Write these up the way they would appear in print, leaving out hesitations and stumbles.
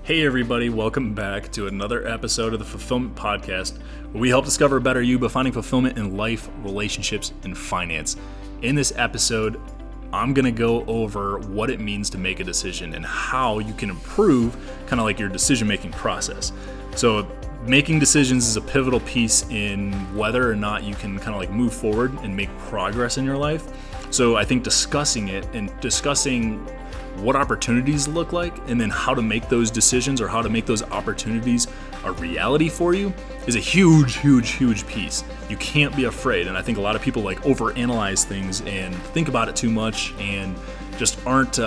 Hey everybody, welcome back to another episode of the Fulfillment Podcast, where we help discover a better you by finding fulfillment in life, relationships, and finance. In this episode, I'm going to go over what it means to make a decision and how you can improve kind of like your decision-making process. So making decisions is a pivotal piece in whether or not you can kind of like move forward and make progress in your life. So I think discussing it and discussing what opportunities look like and then how to make those decisions or how to make those opportunities a reality for you is a huge piece. You can't be afraid. And I think a lot of people like overanalyze things and think about it too much and just aren't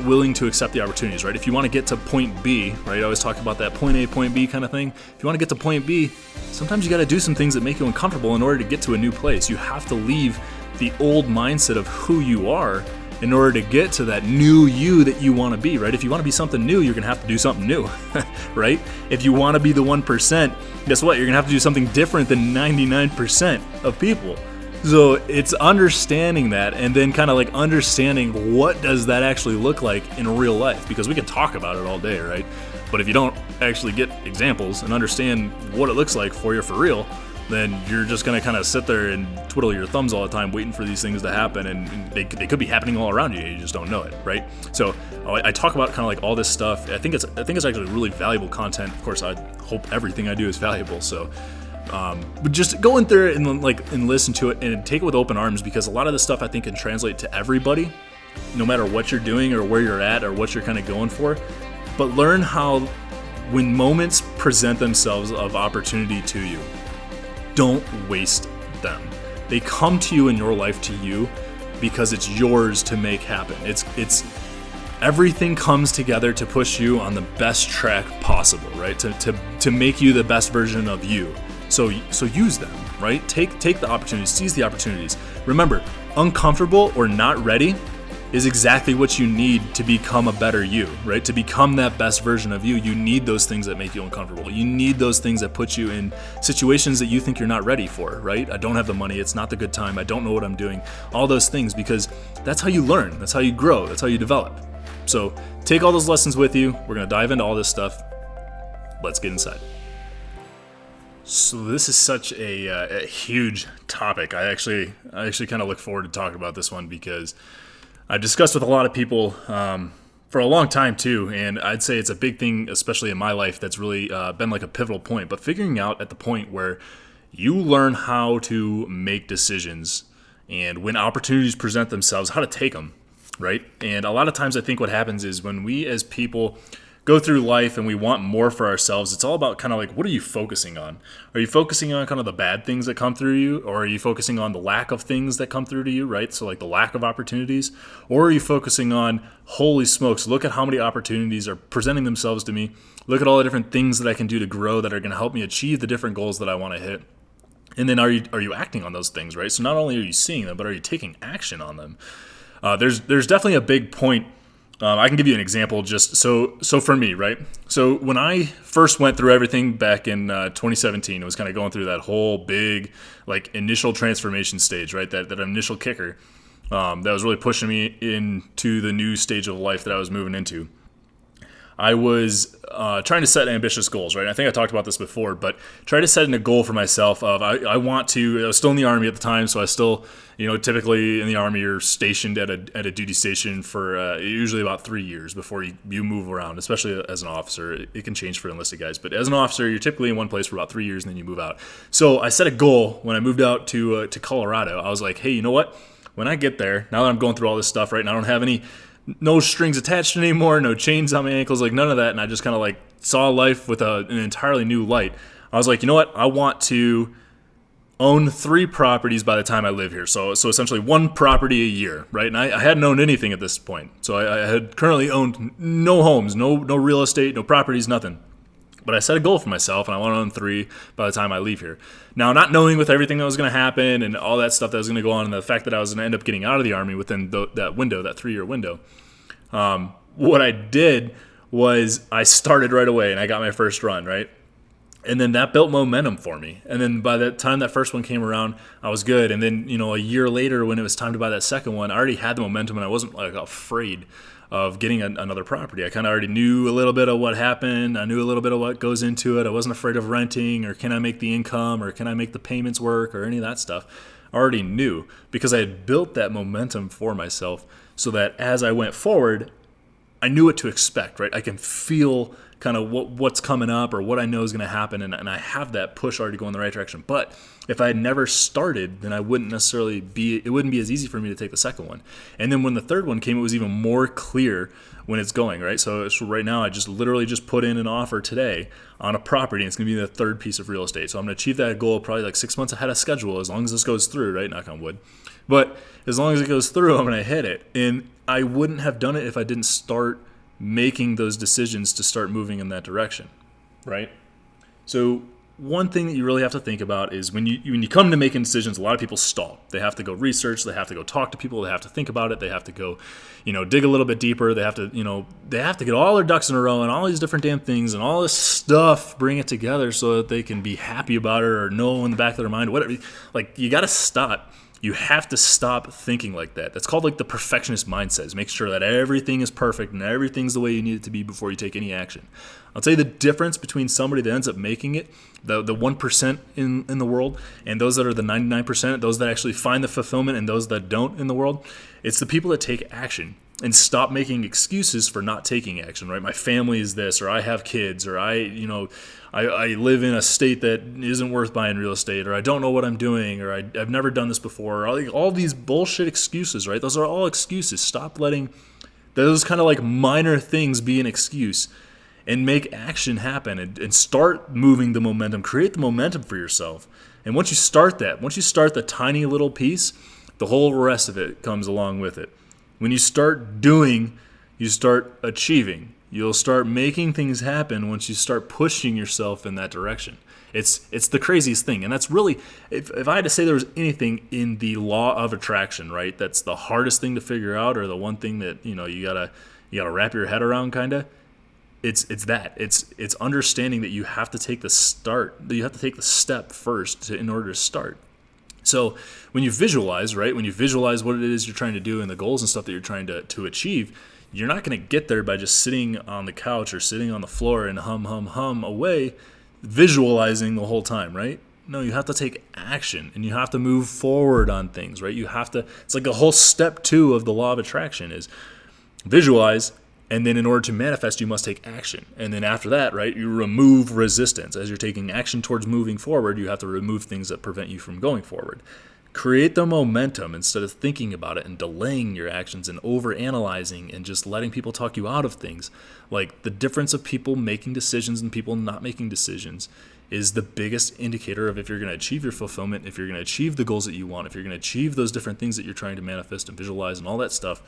willing to accept the opportunities, right? If you want to get to point B, right? I always talk about that point A, point B kind of thing. If you want to get to point B, sometimes you got to do some things that make you uncomfortable in order to get to a new place. You have to leave the old mindset of who you are in order to get to that new you that you want to be, right? If you want to be something new, you're going to have to do something new, right? If you want to be the 1%, guess what? You're going to have to do something different than 99% of people. So it's understanding that and then kind of like understanding what does that actually look like in real life, because we can talk about it all day, right? But if you don't actually get examples and understand what it looks like for you for real, then you're just going to kind of sit there and twiddle your thumbs all the time waiting for these things to happen, and they could be happening all around you, you just don't know it, right? So I talk about kind of like all this stuff. I think it's actually really valuable content. Of course, I hope everything I do is valuable, so but just go in there and listen to it and take it with open arms, because a lot of this stuff I think can translate to everybody, no matter what you're doing or where you're at or what you're kind of going for. But learn how, when moments present themselves of opportunity to you, don't waste them. They come to you in your life to you because it's yours to make happen. It's everything comes together to push you on the best track possible, right? To make you the best version of you. So use them, right? Take the opportunities, seize the opportunities. Remember, uncomfortable or not ready is exactly what you need to become a better you, right? To become that best version of you, you need those things that make you uncomfortable. You need those things that put you in situations that you think you're not ready for, right? I don't have the money, it's not the good time, I don't know what I'm doing, all those things, because that's how you learn, that's how you grow, that's how you develop. So take all those lessons with you. We're gonna dive into all this stuff. Let's get inside. So this is such a huge topic. I actually kind of look forward to talking about this one, because I've discussed with a lot of people for a long time too, and I'd say it's a big thing, especially in my life, that's really been like a pivotal point. But figuring out at the point where you learn how to make decisions and when opportunities present themselves, how to take them, right? And a lot of times I think what happens is when we as people go through life and we want more for ourselves, it's all about kind of like, what are you focusing on? Are you focusing on kind of the bad things that come through you? Or are you focusing on the lack of things that come through to you, right? So like the lack of opportunities? Or are you focusing on, holy smokes, look at how many opportunities are presenting themselves to me. Look at all the different things that I can do to grow that are going to help me achieve the different goals that I want to hit. And then are you acting on those things, right? So not only are you seeing them, but are you taking action on them? There's definitely a big point. I can give you an example just so for me, right? So when I first went through everything back in 2017, it was kind of going through that whole big like initial transformation stage, right? That initial kicker that was really pushing me into the new stage of life that I was moving into. I was trying to set ambitious goals, right? I think I talked about this before, but try to set a goal for myself of I want to. I was still in the Army at the time, so I still, typically in the Army you're stationed at a duty station for usually about 3 years before you move around, especially as an officer. It can change for enlisted guys, but as an officer you're typically in one place for about 3 years and then you move out. So I set a goal when I moved out to Colorado. I was like, hey, you know what? When I get there, now that I'm going through all this stuff, right, and I don't have no strings attached anymore, no chains on my ankles, like none of that. And I just kind of like saw life with an entirely new light. I was like, you know what? I want to own 3 properties by the time I live here. So essentially 1 property a year, right? And I hadn't owned anything at this point. So I had currently owned no homes, no real estate, no properties, nothing. But I set a goal for myself, and I want to own 3 by the time I leave here. Now, not knowing with everything that was going to happen and all that stuff that was going to go on, and the fact that I was going to end up getting out of the Army within that window, that 3-year window, what I did was I started right away, and I got my first run, right? And then that built momentum for me. And then by the time that first one came around, I was good. And then, a year later, when it was time to buy that second one, I already had the momentum, and I wasn't like afraid of getting another property. I kind of already knew a little bit of what happened. I knew a little bit of what goes into it. I wasn't afraid of renting, or can I make the income, or can I make the payments work, or any of that stuff. I already knew because I had built that momentum for myself so that as I went forward, I knew what to expect, right? I can feel kind of what's coming up or what I know is going to happen, and I have that push already going in the right direction. But if I had never started, then I wouldn't necessarily it wouldn't be as easy for me to take the second one. And then when the third one came, it was even more clear when it's going, right? So right now, I just literally just put in an offer today on a property, and it's going to be the third piece of real estate. So I'm going to achieve that goal probably like 6 months ahead of schedule, as long as this goes through, right? Knock on wood. But as long as it goes through, I'm going to hit it. And I wouldn't have done it if I didn't start making those decisions to start moving in that direction, right? So one thing that you really have to think about is when you come to making decisions, a lot of people stall. They have to go research, they have to go talk to people, they have to think about it, they have to go, dig a little bit deeper, they have to get all their ducks in a row and all these different damn things and all this stuff, bring it together so that they can be happy about it or know in the back of their mind, whatever. Like, you got to stop. You have to stop thinking like that. That's called like the perfectionist mindset. Make sure that everything is perfect and everything's the way you need it to be before you take any action. I'll tell you the difference between somebody that ends up making it, the 1% in the world, and those that are the 99%, those that actually find the fulfillment and those that don't in the world. It's the people that take action and stop making excuses for not taking action, right? My family is this, or I have kids, or I live in a state that isn't worth buying real estate, or I don't know what I'm doing, or I've never done this before. All these bullshit excuses, right? Those are all excuses. Stop letting those kind of like minor things be an excuse and make action happen and start moving the momentum. Create the momentum for yourself. And once you start the tiny little piece, the whole rest of it comes along with it. When you start doing, you start achieving. You'll start making things happen once you start pushing yourself in that direction. It's the craziest thing. And that's really, if I had to say there was anything in the law of attraction, right, that's the hardest thing to figure out, or the one thing that, you gotta wrap your head around kind of, it's that. It's understanding that you have to take the step first in order to start. So when you visualize, right, when you visualize what it is you're trying to do and the goals and stuff that you're trying to achieve, you're not going to get there by just sitting on the couch or sitting on the floor and hum away, visualizing the whole time, right? No, you have to take action and you have to move forward on things, right? It's like a whole step 2 of the law of attraction is visualize, and then in order to manifest, you must take action. And then after that, right, you remove resistance. As you're taking action towards moving forward, you have to remove things that prevent you from going forward. Create the momentum instead of thinking about it and delaying your actions and overanalyzing and just letting people talk you out of things. Like, the difference of people making decisions and people not making decisions is the biggest indicator of if you're going to achieve your fulfillment, if you're going to achieve the goals that you want, if you're going to achieve those different things that you're trying to manifest and visualize and all that stuff.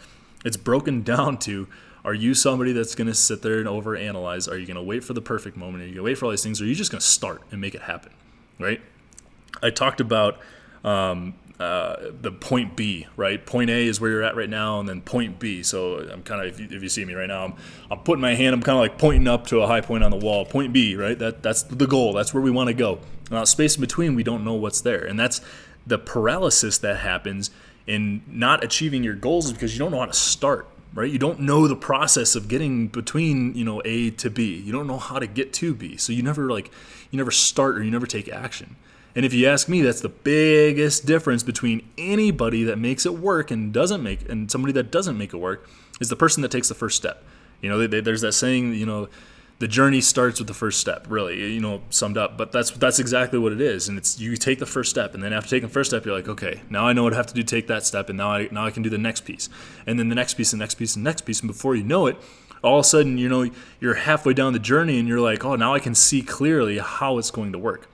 It's broken down to, are you somebody that's going to sit there and overanalyze? Are you going to wait for the perfect moment? Are you going to wait for all these things? Or are you just going to start and make it happen, right? I talked about the point B, right? Point A is where you're at right now, and then point B. So I'm kind of, if you see me right now, I'm putting my hand, I'm kind of like pointing up to a high point on the wall. Point B, right? That's the goal. That's where we want to go. Now, space in between, we don't know what's there. And that's the paralysis that happens in not achieving your goals, is because you don't know how to start. Right? You don't know the process of getting between, A to B. You don't know how to get to B. So you never start, or you never take action. And if you ask me, that's the biggest difference between anybody that makes it work and somebody that doesn't make it work, is the person that takes the first step. There's that saying, the journey starts with the first step, really, summed up. But that's exactly what it is. And it's, you take the first step, and then after taking the first step, you're like, okay, now I know what I have to do to take that step, and now I can do the next piece. And then the next piece, and next piece, and next piece. And before you know it, all of a sudden, you're halfway down the journey, and you're like, oh, now I can see clearly how it's going to work.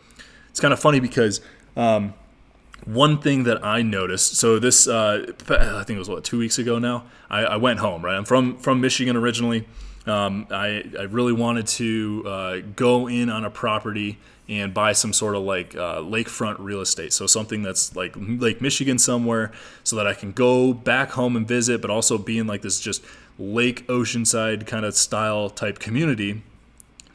It's kind of funny because one thing that I noticed, so this, I think it was 2 weeks ago now, I went home, right? I'm from Michigan originally. I really wanted to go in on a property and buy some sort of like lakefront real estate. So something that's like Lake Michigan somewhere, so that I can go back home and visit, but also be in like this just lake oceanside kind of style type community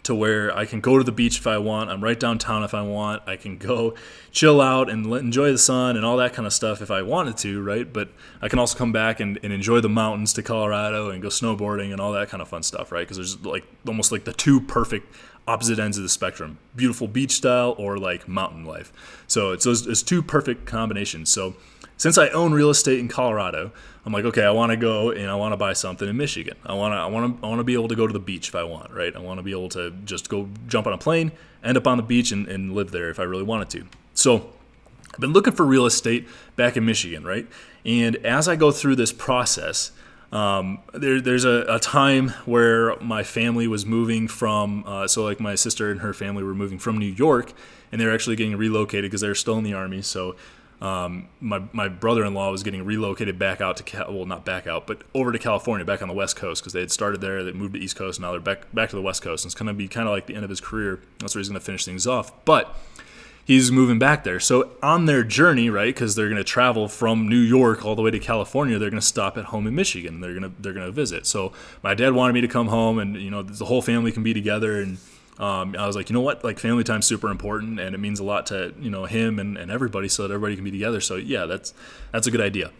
to where I can go to the beach if I want. I'm right downtown if I want. I can go chill out and enjoy the sun and all that kind of stuff if I wanted to, right? But I can also come back and enjoy the mountains to Colorado and go snowboarding and all that kind of fun stuff, right? Because there's like almost like the two perfect opposite ends of the spectrum: beautiful beach style or like mountain life. So it's two perfect combinations. So since I own real estate in Colorado, I'm like, okay, I want to go and I want to buy something in Michigan. I want to be able to go to the beach if I want, right? I want to be able to just go jump on a plane, end up on the beach, and live there if I really wanted to. So I've been looking for real estate back in Michigan, right? And as I go through this process, there's a time where my family was moving from, so like my sister and her family were moving from New York, and they were actually getting relocated because they were still in the Army. So my brother-in-law was getting relocated back out to not back out, but over to California, back on the West Coast, because they had started there, they moved to East Coast, and now they're back to the West Coast. And it's going to be kind of like the end of his career. That's where he's going to finish things off. But he's moving back there. So on their journey, right, because they're going to travel from New York all the way to California, they're going to stop at home in Michigan. They're going to visit. So my dad wanted me to come home, and the whole family can be together. And I was like, you know what, like family time's super important, and it means a lot to him and everybody, so that everybody can be together. So yeah, that's a good idea.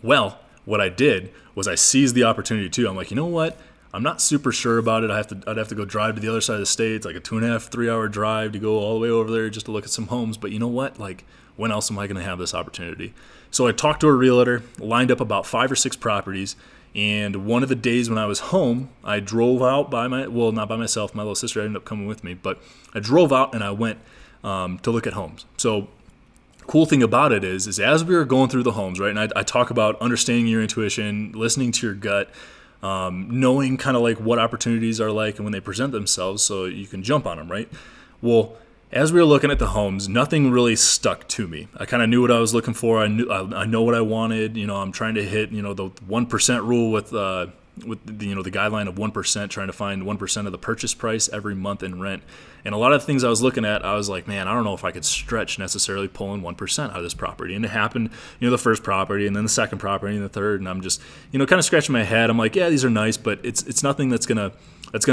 Well, what I did was I seized the opportunity too. I'm like, you know what? I'm not super sure about it. I'd have to go drive to the other side of the state. It's like a 2.5-3 hour drive to go all the way over there just to look at some homes. But you know what? Like, when else am I going to have this opportunity? So I talked to a realtor, lined up about 5 or 6 properties. And one of the days when I was home, I drove out not by myself. My little sister ended up coming with me. But I drove out and I went to look at homes. So cool thing about it is as we were going through the homes, right? And I talk about understanding your intuition, listening to your gut, knowing kind of like what opportunities are like and when they present themselves so you can jump on them, right? Well, as we were looking at the homes, nothing really stuck to me. I kind of knew what I was looking for. I know what I wanted. I'm trying to hit, the 1% rule with the guideline of 1%, trying to find 1% of the purchase price every month in rent. And a lot of the things I was looking at, I was like, man, I don't know if I could stretch necessarily pulling 1% out of this property. And it happened, the first property and then the second property and the third. And I'm just, kind of scratching my head. I'm like, yeah, these are nice, but it's nothing that's gonna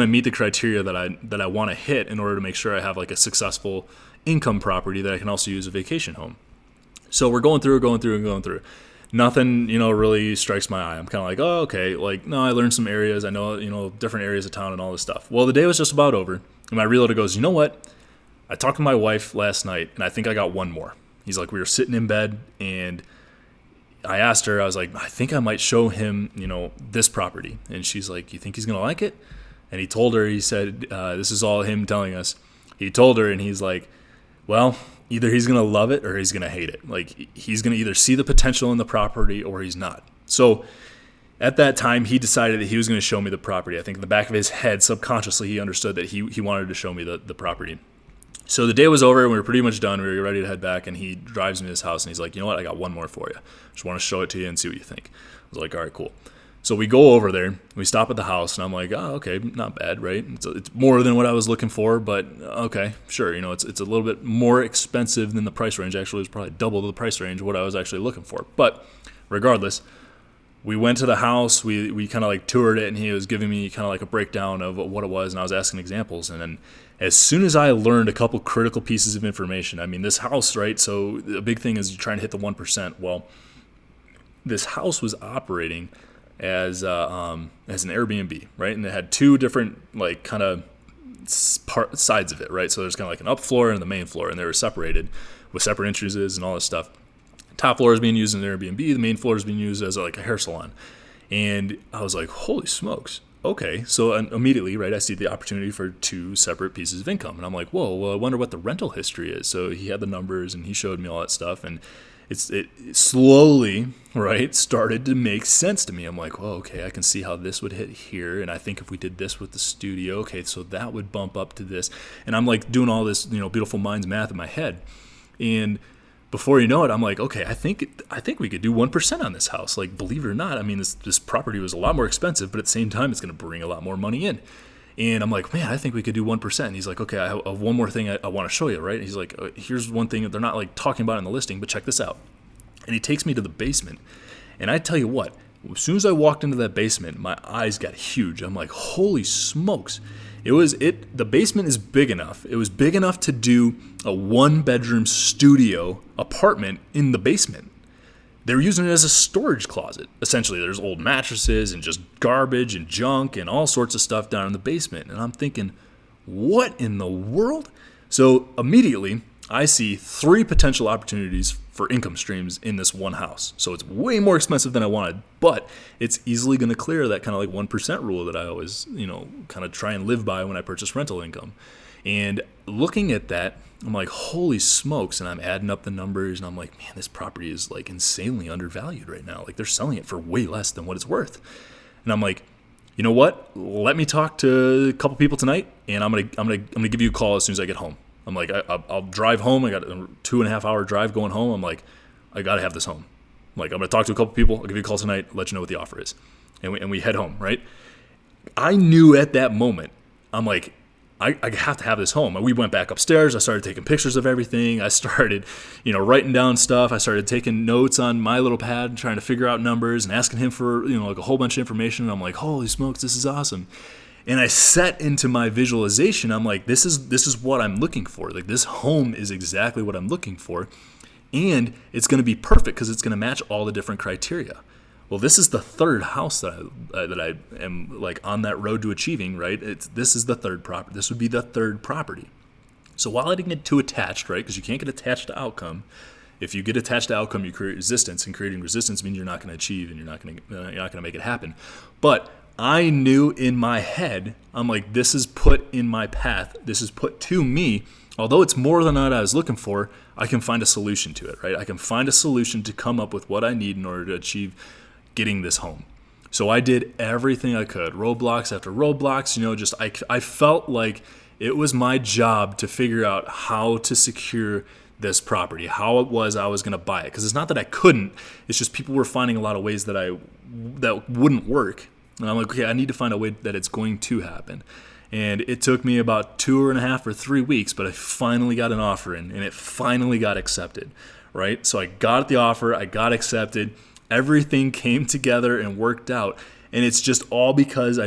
meet the criteria that I want to hit in order to make sure I have like a successful income property that I can also use a vacation home. So we're going through. Nothing, really strikes my eye. I'm kind of like, oh, okay. Like, no, I learned some areas. I know, different areas of town and all this stuff. Well, the day was just about over. And my realtor goes, you know what? I talked to my wife last night, and I think I got one more. He's like, we were sitting in bed, and I asked her, I was like, I think I might show him, this property. And she's like, you think he's going to like it? And he told her, he said, this is all him telling us. He told her, and he's like, well, either he's going to love it or he's going to hate it. Like, he's going to either see the potential in the property or he's not. So at that time, he decided that he was going to show me the property. I think in the back of his head, subconsciously, he understood that he wanted to show me the property. So the day was over, and we were pretty much done. We were ready to head back, and he drives me to his house, and he's like, you know what? I got one more for you. Just want to show it to you and see what you think. I was like, all right, cool. So we go over there, we stop at the house, and I'm like, oh, okay, not bad, right? It's more than what I was looking for, but okay, sure. It's a little bit more expensive than the price range. Actually, it was probably double the price range of what I was actually looking for. But regardless, we went to the house, we kind of like toured it, and he was giving me kind of like a breakdown of what it was, and I was asking examples. And then as soon as I learned a couple critical pieces of information, I mean, this house, right? So the big thing is you're trying to hit the 1%. Well, this house was operating as an Airbnb, right? And it had 2 different like kind of sides of it, right? So there's kind of like an up floor and the main floor, and they were separated with separate entrances and all this stuff. Top floor is being used as an Airbnb. The main floor is being used as like a hair salon. And I was like, holy smokes. Okay. So immediately, right, I see the opportunity for 2 separate pieces of income. And I'm like, whoa, well, I wonder what the rental history is. So he had the numbers and he showed me all that stuff. And it slowly, right, started to make sense to me. I'm like, well, okay, I can see how this would hit here. And I think if we did this with the studio, okay, so that would bump up to this. And I'm like doing all this, beautiful minds math in my head. And before you know it, I'm like, okay, I think we could do 1% on this house. Like, believe it or not, I mean, this property was a lot more expensive, but at the same time, it's going to bring a lot more money in. And I'm like, man, I think we could do 1%. And he's like, okay, I have one more thing I want to show you, right? He's like, here's one thing that they're not like talking about in the listing, but check this out. And he takes me to the basement. And I tell you what, As soon as I walked into that basement, my eyes got huge. I'm like, holy smokes. The basement is big enough. It was big enough to do a 1-bedroom studio apartment in the basement. They were using it as a storage closet. Essentially, there's old mattresses and just garbage and junk and all sorts of stuff down in the basement. And I'm thinking, what in the world? So immediately, I see 3 potential opportunities for income streams in this one house. So it's way more expensive than I wanted, but it's easily going to clear that kind of like 1% rule that I always, kind of try and live by when I purchase rental income. And looking at that, I'm like, holy smokes. And I'm adding up the numbers and I'm like, man, this property is like insanely undervalued right now. Like they're selling it for way less than what it's worth. And I'm like, you know what? Let me talk to a couple people tonight and I'm gonna give you a call as soon as I get home. I'm like, I'll drive home. I got a 2.5 hour drive going home. I'm like, I got to have this home. I'm like, I'm going to talk to a couple people. I'll give you a call tonight, let you know what the offer is. And we head home, right? I knew at that moment, I'm like, I have to have this home. We went back upstairs. I started taking pictures of everything. I started, writing down stuff. I started taking notes on my little pad, trying to figure out numbers and asking him for, like a whole bunch of information. And I'm like, holy smokes, this is awesome. And I set into my visualization, I'm like, this is what I'm looking for. Like this home is exactly what I'm looking for. And it's going to be perfect because it's going to match all the different criteria. Well, this is the 3rd house that I am like on that road to achieving, right? This is the 3rd property. This would be the 3rd property. So while I didn't get too attached, right? Because you can't get attached to outcome. If you get attached to outcome, you create resistance, and creating resistance means you're not going to achieve and you're not going to make it happen. But I knew in my head, I'm like, this is put in my path. This is put to me. Although it's more than what I was looking for, I can find a solution to it, right? I can find a solution to come up with what I need in order to achieve getting this home. So I did everything I could, roadblocks after roadblocks, I felt like it was my job to figure out how to secure this property, how it was I was going to buy it. Because it's not that I couldn't, it's just people were finding a lot of ways that wouldn't work. And I'm like, okay, I need to find a way that it's going to happen. And it took me about 2.5 or 3 weeks, but I finally got an offer in, and it finally got accepted, right? So I got the offer, I got accepted, everything came together and worked out. And it's just all because I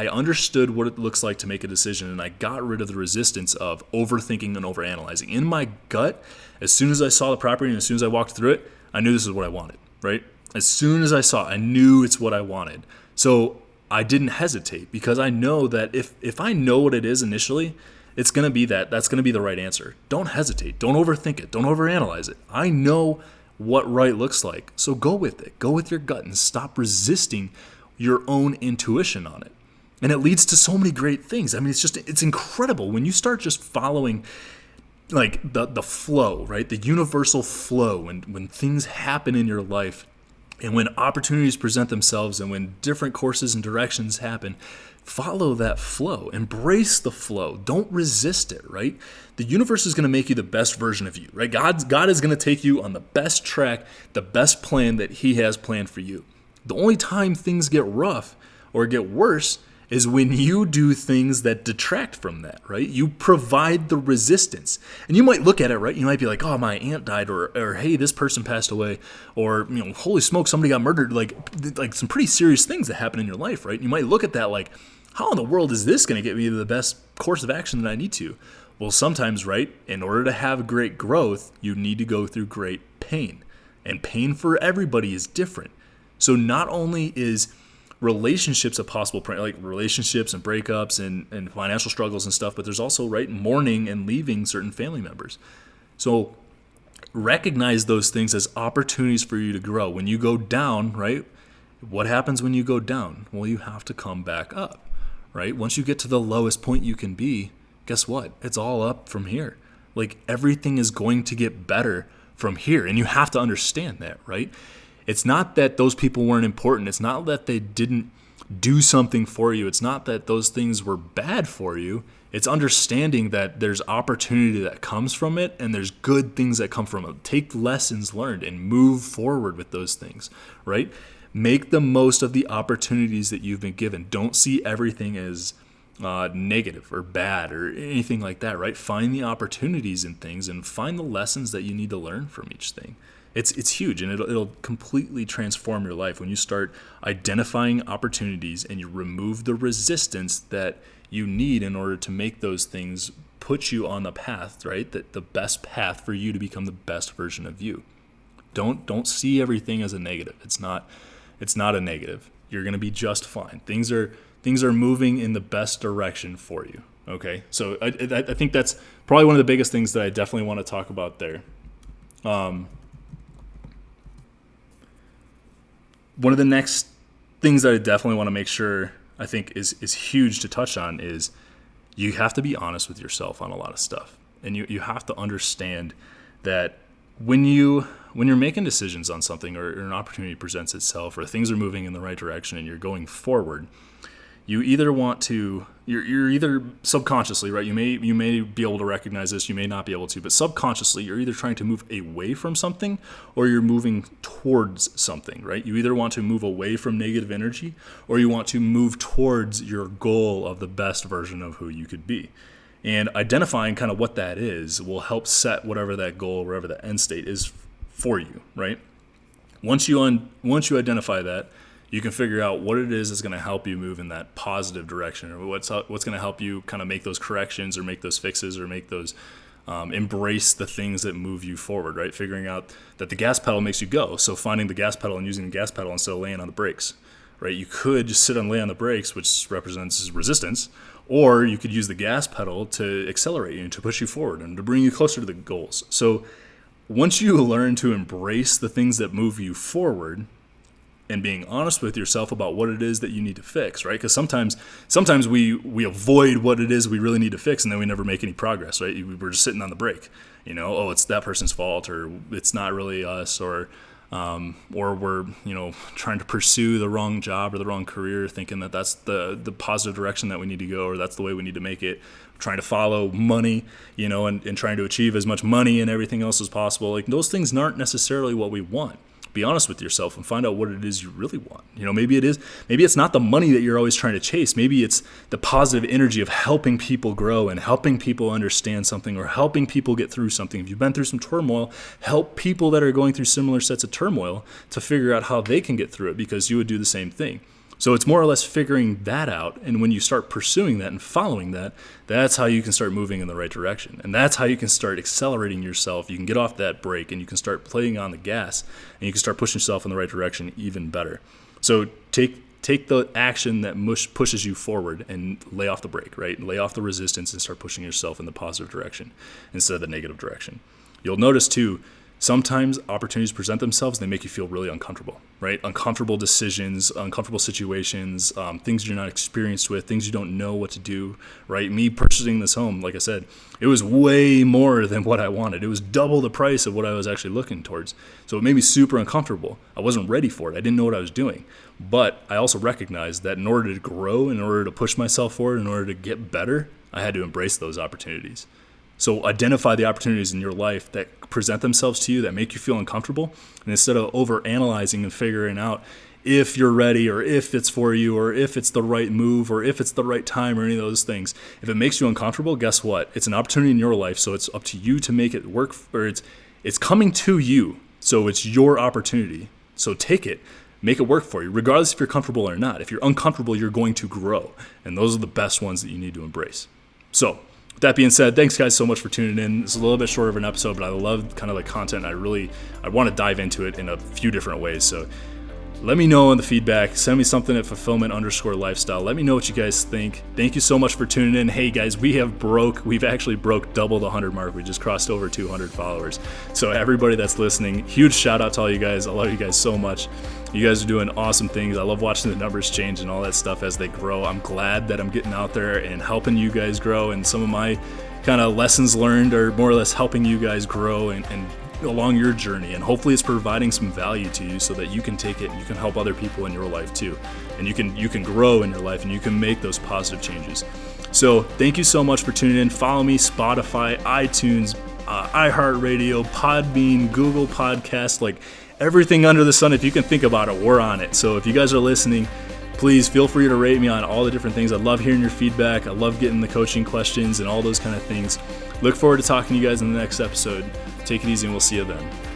understood what it looks like to make a decision, and I got rid of the resistance of overthinking and overanalyzing. In my gut, as soon as I saw the property and as soon as I walked through it, I knew this is what I wanted, right? As soon as I saw it, I knew it's what I wanted. So I didn't hesitate because I know that if I know what it is initially, it's going to be that's going to be the right answer. Don't hesitate. Don't overthink it. Don't overanalyze it. I know what right looks like. So go with it. Go with your gut and stop resisting your own intuition on it. And it leads to so many great things. I mean, it's incredible when you start just following like the flow, right? The universal flow when things happen in your life. And when opportunities present themselves and when different courses and directions happen, follow that flow. Embrace the flow. Don't resist it, right? The universe is going to make you the best version of you, right? God is going to take you on the best track, the best plan that He has planned for you. The only time things get rough or get worse is when you do things that detract from that, right? You provide the resistance. And you might look at it, right? You might be like, oh, my aunt died, or hey, this person passed away, or, holy smoke, somebody got murdered, like some pretty serious things that happen in your life, right? You might look at that like, how in the world is this going to get me to the best course of action that I need to? Well, sometimes, right, in order to have great growth, you need to go through great pain. And pain for everybody is different. So not only is relationships a possible, like relationships and breakups and financial struggles and stuff, but there's also, right, mourning and leaving certain family members. So recognize those things as opportunities for you to grow. When you go down, right, what happens when you go down? Well, you have to come back up, right? Once you get to the lowest point you can be, guess what? It's all up from here. Like everything is going to get better from here. And you have to understand that, right? It's not that those people weren't important. It's not that they didn't do something for you. It's not that those things were bad for you. It's understanding that there's opportunity that comes from it and there's good things that come from it. Take lessons learned and move forward with those things, right? Make the most of the opportunities that you've been given. Don't see everything as negative or bad or anything like that, right? Find the opportunities in things and find the lessons that you need to learn from each thing. It's huge, and it'll completely transform your life when you start identifying opportunities and you remove the resistance that you need in order to make those things put you on the path, right? That the best path for you to become the best version of you. Don't see everything as a negative. It's not a negative. You're going to be just fine. Things are moving in the best direction for you. Okay, so I think that's probably one of the biggest things that I definitely want to talk about there. One of the next things that I definitely want to make sure I think is huge to touch on is you have to be honest with yourself on a lot of stuff. And you have to understand that when you're making decisions on something or an opportunity presents itself or things are moving in the right direction and you're going forward, you either want to, you're either subconsciously, right? You may be able to recognize this, you may not be able to, but subconsciously you're either trying to move away from something or you're moving towards something, right? You either want to move away from negative energy or you want to move towards your goal of the best version of who you could be. And identifying kind of what that is will help set whatever that goal, wherever the end state is for you, right? Once you identify that, you can figure out what it is that's going to help you move in that positive direction, or what's going to help you kind of make those corrections or make those fixes or make those embrace the things that move you forward, right? Figuring out that the gas pedal makes you go. So finding the gas pedal and using the gas pedal instead of laying on the brakes, right? You could just sit and lay on the brakes, which represents resistance, or you could use the gas pedal to accelerate you and to push you forward and to bring you closer to the goals. So once you learn to embrace the things that move you forward, and being honest with yourself about what it is that you need to fix, right? Because sometimes we avoid what it is we really need to fix, and then we never make any progress, right? We're just sitting on the brake, oh, it's that person's fault, or it's not really us, or we're trying to pursue the wrong job or the wrong career, thinking that that's the positive direction that we need to go, or that's the way we need to make it. Trying to follow money, and trying to achieve as much money and everything else as possible. Like, those things aren't necessarily what we want. Be honest with yourself and find out what it is you really want. Maybe it's not the money that you're always trying to chase. Maybe it's the positive energy of helping people grow and helping people understand something or helping people get through something. If you've been through some turmoil, help people that are going through similar sets of turmoil to figure out how they can get through it, because you would do the same thing. So it's more or less figuring that out, and when you start pursuing that and following that, that's how you can start moving in the right direction. And that's how you can start accelerating yourself. You can get off that brake and you can start playing on the gas, and you can start pushing yourself in the right direction even better. So take the action that pushes you forward and lay off the brake, right? Lay off the resistance and start pushing yourself in the positive direction instead of the negative direction. You'll notice too, sometimes opportunities present themselves, they make you feel really uncomfortable, right? Uncomfortable decisions, uncomfortable situations, things you're not experienced with, things you don't know what to do, right? Me purchasing this home, like I said, it was way more than what I wanted. It was double the price of what I was actually looking towards. So it made me super uncomfortable. I wasn't ready for it. I didn't know what I was doing. But I also recognized that in order to grow, in order to push myself forward, in order to get better, I had to embrace those opportunities. So identify the opportunities in your life that present themselves to you that make you feel uncomfortable. And instead of overanalyzing and figuring out if you're ready or if it's for you or if it's the right move or if it's the right time or any of those things, if it makes you uncomfortable, guess what? It's an opportunity in your life. So it's up to you to make it work, or it's coming to you. So it's your opportunity. So take it. Make it work for you, regardless if you're comfortable or not. If you're uncomfortable, you're going to grow. And those are the best ones that you need to embrace. So with that being said, thanks guys so much for tuning in. It's a little bit shorter of an episode, but I love kind of the content. I want to dive into it in a few different ways. So let me know in the feedback. Send me something at fulfillment_lifestyle. Let me know what you guys think. Thank you so much for tuning in. Hey guys, we've actually broke double the 100 mark. We just crossed over 200 followers. So everybody that's listening, huge shout out to all you guys. I love you guys so much. You guys are doing awesome things. I love watching the numbers change and all that stuff as they grow. I'm glad that I'm getting out there and helping you guys grow, and some of my kind of lessons learned are more or less helping you guys grow and along your journey, and hopefully it's providing some value to you so that you can take it and you can help other people in your life too, and you can grow in your life and you can make those positive changes. So thank you so much for tuning in. Follow me, Spotify, iTunes, iHeartRadio, Podbean, Google Podcasts, like everything under the sun. If you can think about it, we're on it. So if you guys are listening, please feel free to rate me on all the different things. I love hearing your feedback. I love getting the coaching questions and all those kind of things. Look forward to talking to you guys in the next episode. Take it easy, and we'll see you then.